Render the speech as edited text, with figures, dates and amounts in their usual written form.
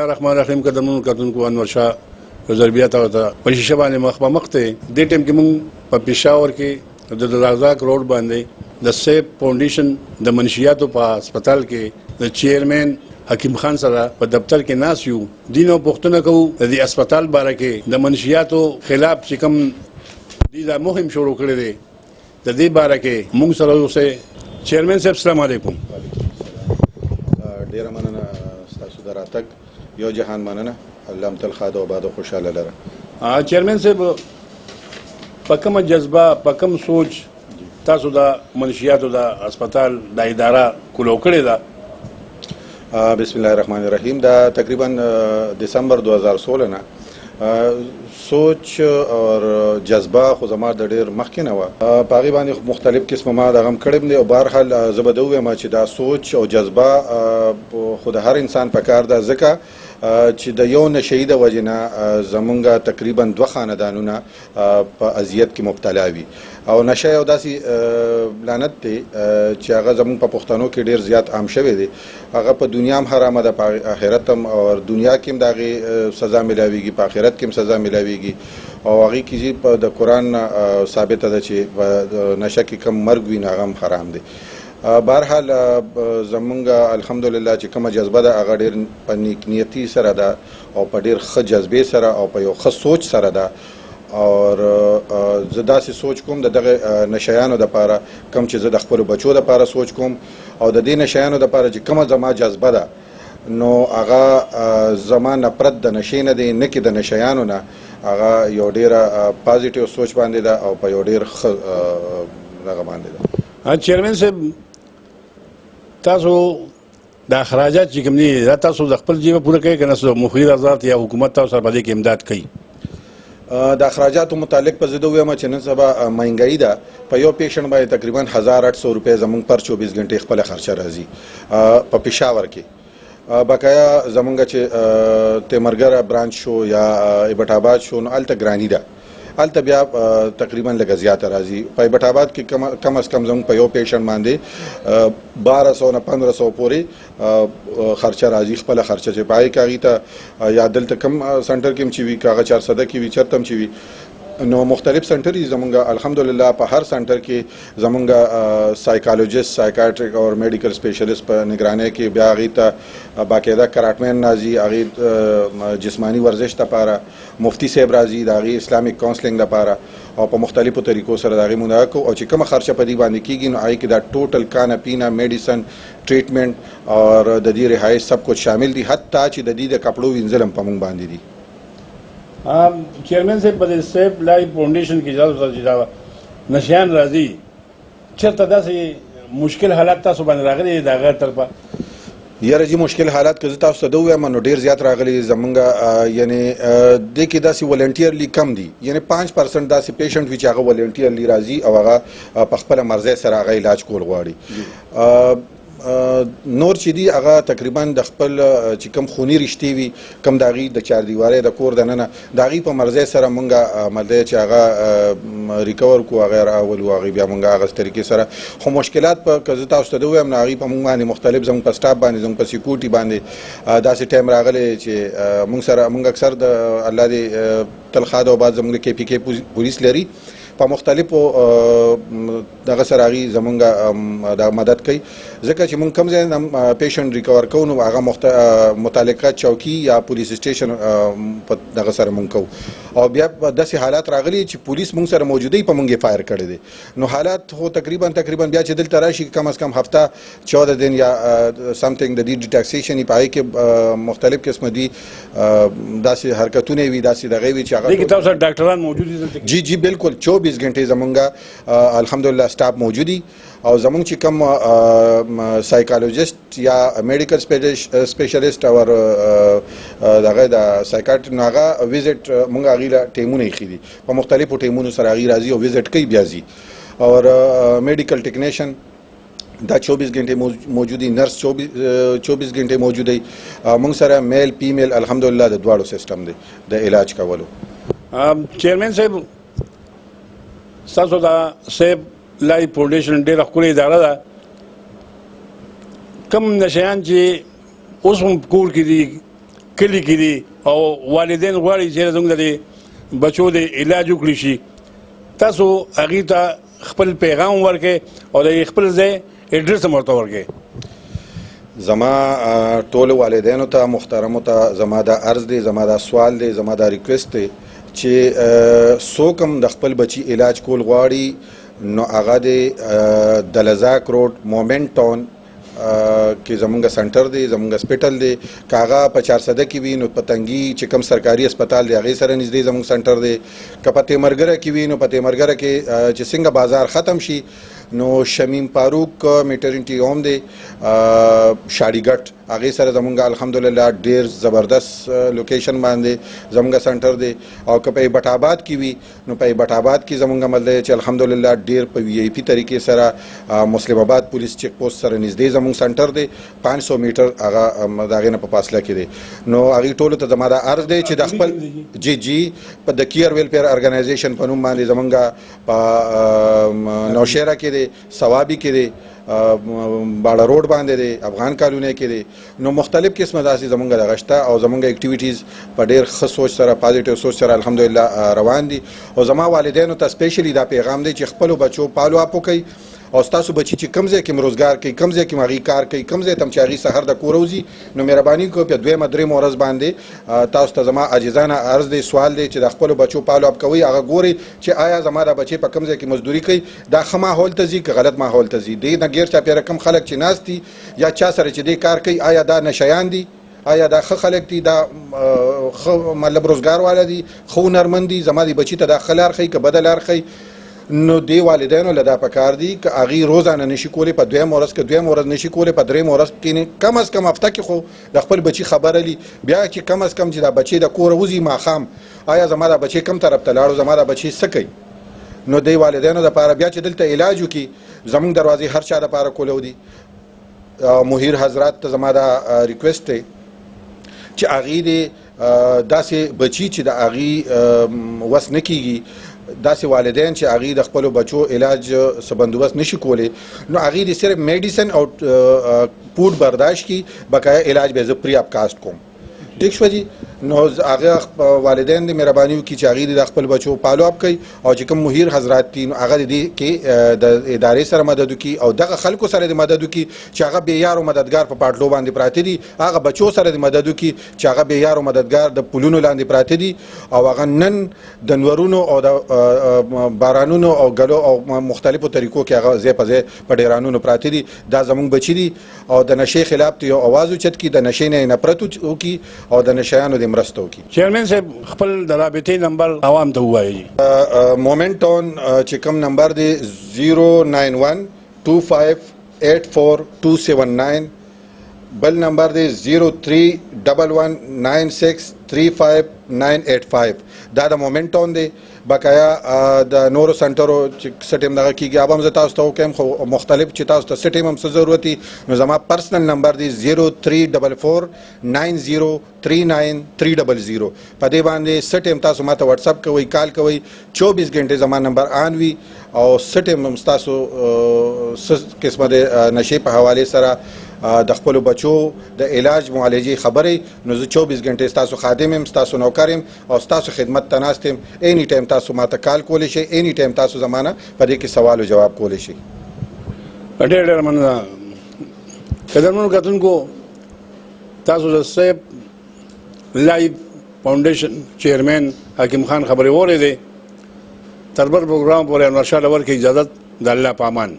الرحمن الرحیم قدمونو کتونکو انور شاه ضربیات او په شیشه باندې مخ په مخ ته د ټیم کې مونږ په پېښور کې د رازاک روډ باندې د سیف فاونډیشن د منشیاتو په هسپتال کې د چیرمن حکیم خان سره په دفتر کې ناس یو دینو پښتنه کوو د هسپتال باره کې د منشیاتو خلاف چې کوم دي دا مهم شروع کړی دی د دې باره کې مونږ سره اوسه چیرمن صاحب السلام علیکم ډیر مننه تاسو دراتک یو جهان مننه الله تل خاده او باد خوشاله لره چیرمن صاحب په کوم جذبه په کوم سوچ تاسو د منشیاتو د هسپتال د اداره کولو کړی دا بسم الله الرحمن الرحیم دا تقریبا دسمبر 2016 نه سوچ اور جذبه خو زما د ډیر مخکې نه و پاغي باندې مختلف قسمه ما د غم کړم دي او بهرحال زبدوي ما چې دا سوچ او جذبه خو د هر انسان په کار ده ځکه چې د یو نشهید وجنه زمونږه تقریبا 2 خاندانونه په اذیت کې مبتلا وي او نشه یو داسې لعنت دی چې هغه زمونږ په پښتنو کې ډیر زیات عام شوی دی هغه په دنیا هم حرامه ده په آخرت هم او دنیا کې هم دغه سزا ملاويږي په آخرت کې هم سزا ملاويږي او هغه کې د قران ثابت ده چې نشه کې کم مرګ وي هغه هم حرام دی بهرحال زمونږه الحمدلله چې کومه جذبه ده هغه ډیر په نیک نیتی سره ده او په ډیر ښه جذبې سره او په یو ښه سوچ سره ده اور زه داسې سوچ کوم دغه نشیانو د لپاره کم چې زه د خپل بچو د لپاره سوچ کوم او د دې نشیانو د لپاره چې کومه زما جذبه ده نو هغه زما نفرت د نشې نه دی نه کې د نشیانو نه هغه یو ډیره پازیټیو سوچ باندې ده او په یو ډیر ښه دغه باندې ده چیرمن صاحب تاسو د اخراجات چې کوم دي دا تاسو د خپل جیب پوره کوي کنه سو مخیر آزاد یا حکومت تاسو سره باندې کې امداد کوي د اخراجاتو متعلق په زده وایم چې نن سبا مهنګای ده په یو پیشنټ باندې تقریبا 1800 روپے زمونږ پر 24 غنټې خپل خرچه راځي په پېښور کې بقایا زمونږ چې تیمرګر برانچ شو یا ایبټ آباد شو نو الته ګرانی ده الته بیا تقریبا لږ زیات راځي په ایبټ آباد کې کم از کم زموږ په یو پیشنټ باندې 1200 نه 1500 پورې خرچه راځي خپل خرچه چې پای کاږي ته یا دلته کم سنټر کې چې وی کاغه 400 کې وی چرتم چې وی نو مختلف سنټرې زمونږه الحمدلله په هر سنټر کې زمونږه سایکالوجست سایکیاټریک او میډیکل سپیشلیست په نگرانی کې بیا غي ته باقاعده کراټمن نازي هغه جسمانی ورزش لپاره مفتی صاحب راځي د هغه اسلامیک کاونسلینګ لپاره او په مختلفو طریقو سره د هغه مونږه او چې کوم خرچه په دې باندې کیږي نو هغه کې دا ټوټل کانا پینا میډیسن ټریټمنټ او د دې رهایش سب کچھ شامل دي حتی چې د دې د کپړو وینځلم په مونږ باندې دي چیرمن صاحب په سیف لایف فاونډیشن کې اجازه ورته دا نشیان راځي چېرته داسې مشکل حالات تاسو باندې راغلي دا غیر طرفه یاره جی مشکل حالات که زه تاسو ته دوی وایم نو ډیر زیات راغلي زمونږه یعنی د کې داسې ولنټیرلی کم دي یعنی 5% داسې پیشنټ وی چې هغه ولنټیرلی راځي او هغه په خپل مرزه سره هغه علاج کول غواړي نور چې دی هغه تقریبا د خپل چې کم خونی رښتې وي کم داغي د چار دیواره د کور دننه داغي په مرزه سره مونږه ملده چې هغه ریکور کو غیر اول واغي بیا مونږه هغه طریقې سره خو مشکلات په کزه تاسو ته دوی هم ناغي په مونږ باندې مختلف زموږ په سټاف باندې زموږ په سکیورټي باندې داسې ټایم راغلی چې مونږ سره مونږ اکثر د الله دې تلخاده او بعد زموږ کې پی کې پولیس لري په مختلفو دغه سره زمونږه د مدد کوي ځکه چې مونږ کم ځای پیشنټ ریکور کوو نو هغه متعلقه چوکي یا پولیس سټیشن په دغه سره مونږ کوو او بیا داسې حالات راغلي چې پولیس مونږ سره موجودي په مونږه فایر کړی دي نو حالات خو تقریبا بیا چې دلته راشي کم از کم هفته 14 دن یا سمثینګ د دې ډیټیکسیشن پای کې مختلف قسم دي داسې حرکتونه وي داسې دغه وي چې هغه دغه تاسو ډاکټران موجود دي جی بالکل 24 غنټې زمونږه الحمدلله سټاف موجودي او زمونږ چې کوم سایکالوجست یا میډیکل سپیشلیست او دغه د سایکیاټری ناغه وزټ مونږ غیله ټیمونه یې خېدي په مختلفو ټیمونو سره غی راځي او وزټ کوي بیا زی او میډیکل ټیکنیشن دا 24 غنټې موجودي نرس 24 غنټې موجودي مونږ سره میل فیمیل الحمدلله د دواړو سیستم دی د علاج کولو چیرمن صاحب تاسو دا سیف لایف فاونډیشن ډېره ښکلې اداره ده کم نشیان چې اوس هم کور کې دي کلی کې دي او والدین غواړي چې زموږ د بچو د علاج وکړي شي تاسو هغې ته خپل پیغام ورکړئ او د خپل ځای ایډرس هم ورته ورکړئ. زما ټولو والدینو ته محترمو ته زما دا عرض دی، زما دا سوال دی، زما دا ریکویسټ دی چې څوک هم د خپل بچي علاج کول غواړي نو هغه د دلزاک روډ مومنټ ټاون کې زمونږ سنټر دی، زمونږ هسپټل دی. که هغه په 400 کې وي نو په تنګي چې کوم سرکاري هسپتال دی هغې سره نږدې زمونږ سنټر دی. که په تیمرګره کې وي نو په تیمرګره کې چې څنګه بازار ختم شي نو شمیم فاروق میټرنټي هوم دی شاړي ګټ هغې سره زمونږ الحمدلله ډېر زبردست لوکیشن باندې زمونږ سنټر دی. او که په ایبټ آباد کې وي نو په ایبټ آباد کې زمونږ عمل دی چې الحمدلله ډېر په وي آی پي طریقې سره مسلم آباد پولیس چیک پوسټ سره نږدې زمونږ سنټر دی 500 میټر هغه د هغې نه په فاصله کې دی. نو هغې ټولو ته زما دا عرض دی چې د خپل جی په د کیر ویلفیر ارګنایزیشن په نوم باندې زمونږ په نوشهره کې دی، ثوابي کې دی، باړه روډ باندې دی، افغان کالونی کې دی. نو مختلف قسمه داسې زمونږ دغه شته او زمونږ اکټیویټیز په ډېر ښه سوچ سره پازیټیو سوچ سره الحمدلله روان دي. او زما والدینو ته سپیشلی دا پیغام دی چې خپلو بچو پالو اپ وکړئ او ستاسو بچي چې کوم ځای کې روزګار کوي، کوم ځای کې هغې کار کوي، کوم ځای ته هم چې هغې سهار د کوره وځي نو مهرباني کوئ په دویمه درېیمه ورځ باندې تاسو ته زما عاجزانه عرض دی، سوال دی چې د خپلو بچو پالو اپ کوئ. هغه ګورئ چې آیا زما دا بچی په کوم ځای کې مزدوري کوي، دا ښه ماحول ته ځي که غلط ماحول ته ځي، دې نه ګیر چاپېره کوم خلک چې ناست دي یا چا سره چې دې کار کوي آیا دا نشیان دي، آیا دا ښه خلک دي، دا ښه مطلب روزګار والا دي، ښه هنرمند دي، زما دې بچي ته دا ښه لار ښیي که بده لار ښیي. نو دې والدینو له دا پکار دي که هغې روزانه نشي کولی په دویمه ورځ که دویمه ورځ نشي کولی په درېیمه ورځ کې کم از کم هفته کې خو د خپل بچي خبره لي بیا چې کم از کم چې دا بچی د کوره وځي ماښام آیا زما دا بچی کوم طرف ته لاړو، زما دا بچی څه کوي. نو دې والدینو دپاره بیا چې دلته علاج وکړي زموږ دروازې هر چا دپاره کولو دي. مهیر حضرات ته زما دا ریکویسټ دی چې هغې دې داسې بچي چې د هغې وس نه کېږي، داسې والدین چې هغې د خپلو بچو علاج څه بندوبست نشي کولی نو هغې دې صرف میډیسن او پوډ برداشت کی بقایا علاج به زه پری اپ کاسټ کوم. ٹھیک شو جی. نو هغه والدین دې مهرباني وکړي چې هغې د خپل بچو فالو اپ کوي او چې کوم مهیر حضرات دي نو هغه د دې کې د ادارې سره مدد وکړي او دغه خلکو سره د مدد وکړي چې هغه بېیار او مددګار په پاټلو باندې پراته دي، هغه بچو سره د مدد وکړي چې هغه بېیار او مددګار د پلونو لاندې پراته دي او هغه نن د نورونو او د بارانونو او ګلو او مختلفو طریقو کې هغه ځای په ځای په ډیرانونو پراته دي. دا زموږ بچي دي او د نشې خلاف ته یو اواز اوچت کړي، د نشې نه نفرت وکړي او د نشیانو د مرسته وکړي. چیرمن صاحب خپل د رابطې نمبر عوام ته ووایي. مومنټ ټاون چې کوم نمبر دی 09125842279، بل نمبر دی 0311963595. دا د مومنټ ټاون دی. بقایا د نورو سنټرو چې څه ټایم دغه کېږي هغه هم زه تاسو ته وکړم خو مختلف چې تاسو ته څه ټایم هم څه ضرورت وي نو زما پرسنل نمبر دی 0344903930. په دې باندې څه ټایم تاسو ما ته واتساپ کوئ، کال کوئ، 24 غنټې زما نمبر آن وي او څه ټایم هم ستاسو څه قسمه د نشې په حوالې سره د خپلو بچو د علاج معالجې خبرې نو زه 24 غنټې ستاسو خادم یم، ستاسو نوکر یم او ستاسو خدمت ته ناست یم. اینی ټایم تاسو ما ته کال کولی شئ، اینی ټایم تاسو زمانه په دې کې سوال او جواب کولی شئ. ډېر ډېر مننه. قدرمنو کتونکو تاسو د صاحب لایف فاونډیشن چیرمین حکیم خان خبرې واورېدې. تر بل پروګرام پورې انور شاه لور کې اجازت د الله په امان.